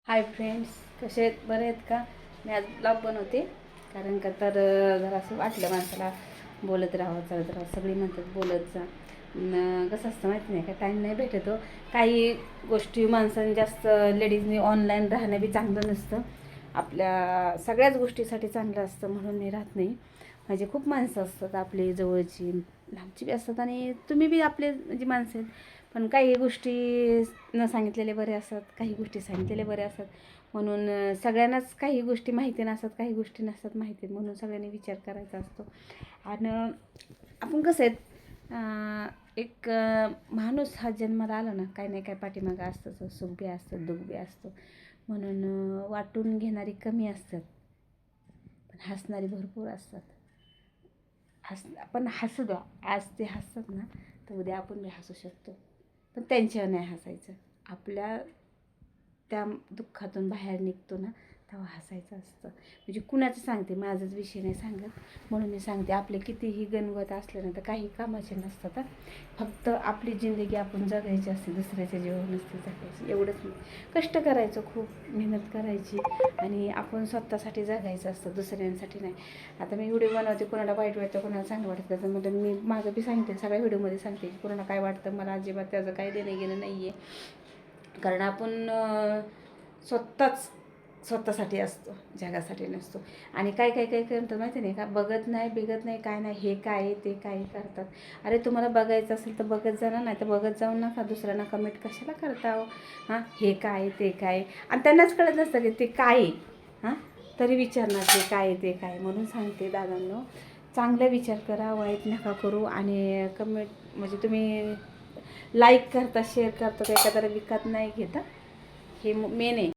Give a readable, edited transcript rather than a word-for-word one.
Hi friends, कसे आहेत? बरे आहेत का? मी आज ब्लॉग बनवते कारण का तर जरा असं वाटलं माणसाला बोलत राहावं, चालत राहावं. सगळी म्हणतात बोलत जा. कसं असतं माहिती नाही का, टाईम नाही भेटत हो. काही गोष्टी माणसाने जास्त लेडीजनी ऑनलाईन राहणं बी चांगलं नसतं. आपल्या सगळ्याच गोष्टीसाठी चांगलं असतं म्हणून मी राहत नाही. म्हणजे खूप माणसं असतात आपली जवळची, लांबची बी असतात आणि तुम्ही बी आपले म्हणजे माणसं आहेत. पण काही गोष्टी न सांगितलेले बरे असतात, काही गोष्टी सांगितलेले बरे असतात. म्हणून सगळ्यांनाच काही गोष्टी माहिती नसतात, काही गोष्टी नसतात माहिती, म्हणून सगळ्यांनी विचार करायचा असतो. आणि आपण कसं आहेत, एक माणूस हा जन्माला आला ना, काही नाही काय पाठीमागं असतं, सुख बी असतं, दुःख बी असतं. म्हणून वाटून घेणारी कमी असतात, पण हसणारी भरपूर असतात. आपण हसू द्या. आज ते हसतात ना, तर उद्या आपण बी हसू शकतो. पण त्यांच्यावर नाही हसायचं. आपल्या त्या दुःखातून बाहेर निघतो ना, तेव्हा हसायचं असतं. म्हणजे कुणाचं सांगते, माझाच विषय नाही सांगत, म्हणून मी सांगते. आपले कितीही गणवत असले ना, तर काही कामाचे नसतात. फक्त आपली जिंदगी आपण जगायची असते, दुसऱ्याच्या जीवन नसते जगायची. एवढंच नाही. कष्ट करायचं, खूप मेहनत करायची आणि आपण स्वतःसाठी जगायचं असतं, दुसऱ्यांसाठी नाही. आता मी व्हिडिओ बनवते, कोणाला वाईट वाटतं, कोणाला चांगलं वाटतं, त्याच्यामध्ये मी माझं बी सांगते, सगळ्या व्हिडिओमध्ये सांगते की कोणाला काय वाटतं, मला अजिबात त्याचं काही देणं घेणं नाही आहे. कारण आपण स्वतःसाठी असतो, जगासाठी नसतो. आणि काय काय काय करतात माहिती नाही का, बघत नाही बिगत नाही, काय नाही, हे काय ते काय करतात. अरे तुम्हाला बघायचं असेल तर बघत जा ना, नाही तर बघत जाऊ नका. दुसऱ्यांना कमेंट कशाला करता हो? हां, हे काय ते काय, आणि त्यांनाच कळत नसतं की ते काय. हां, तरी विचारणार ते काय ते काय. म्हणून सांगते दादांनो, चांगला विचार करा, वाईट नका करू. आणि कमेंट म्हणजे तुम्ही लाईक करता, शेअर करता, एखाद्याला विकत नाही घेता, हे मेन आहे.